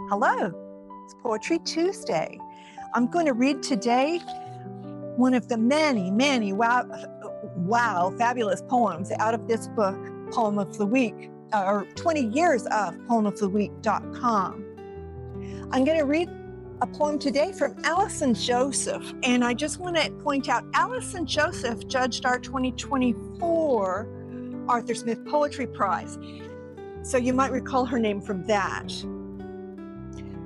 Hello, it's Poetry Tuesday. I'm going to read today one of the many wow, fabulous poems out of this book, Poem of the Week, or 20 years of poemoftheweek.com. I'm going to read a poem today from Allison Joseph, and I just want to point out Allison Joseph judged our 2024 Arthur Smith Poetry Prize, so you might recall her name from that.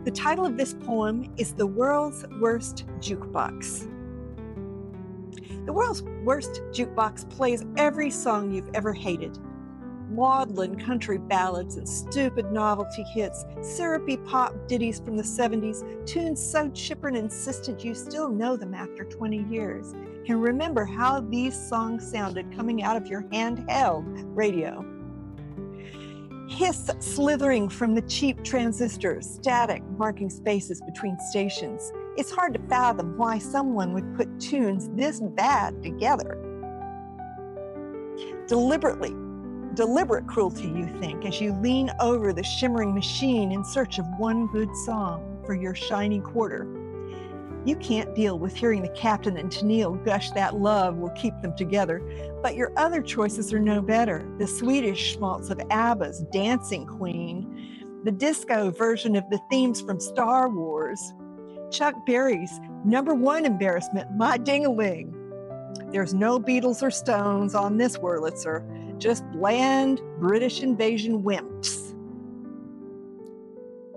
The title of this poem is The World's Worst Jukebox. The world's worst jukebox plays every song you've ever hated. Maudlin country ballads and stupid novelty hits, syrupy pop ditties from the 70s, tunes so chipper and insistent you still know them after 20 years. Can remember how these songs sounded coming out of your handheld radio. Hiss slithering from the cheap transistors, static marking spaces between stations. It's hard to fathom why someone would put tunes this bad together. Deliberate cruelty, you think, as you lean over the shimmering machine in search of one good song for your shiny quarter. You can't deal with hearing the captain and Tennille gush that love will keep them together, but your other choices are no better. The Swedish schmaltz of ABBA's Dancing Queen, the disco version of the themes from Star Wars, Chuck Berry's #1 embarrassment, My Ding-a-Ling. There's no Beatles or Stones on this Wurlitzer, just bland British invasion wimps.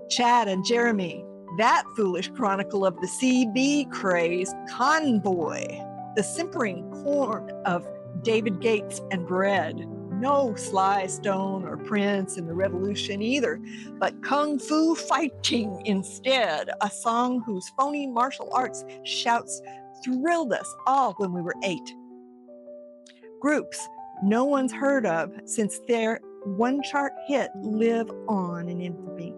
Chad and Jeremy, that foolish chronicle of the CB craze, Convoy, the simpering corn of David Gates and bread. No Sly Stone or Prince in the Revolution either, but Kung Fu Fighting instead, a song whose phony martial arts shouts thrilled us all when we were 8. Groups no one's heard of since their one-chart hit live on in infamy.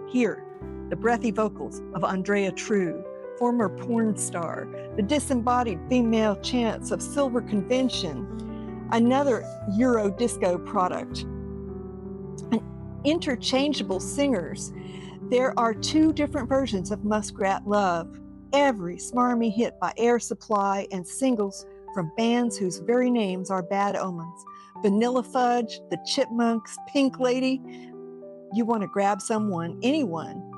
Here, the breathy vocals of Andrea True, former porn star, the disembodied female chants of Silver Convention, another Euro disco product, and interchangeable singers. There are 2 different versions of Muskrat Love, every smarmy hit by Air Supply, and singles from bands whose very names are bad omens. Vanilla Fudge, the Chipmunks, Pink Lady. You want to grab someone, anyone,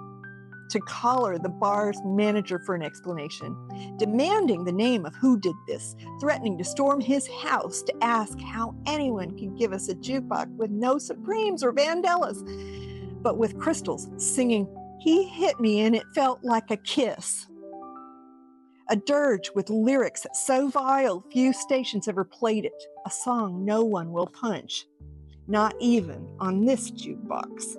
to collar the bar's manager for an explanation, demanding the name of who did this, threatening to storm his house to ask how anyone can give us a jukebox with no Supremes or Vandellas, but with crystals singing, "He hit me and it felt like a kiss." A dirge with lyrics so vile few stations ever played it, a song no one will punch, not even on this jukebox.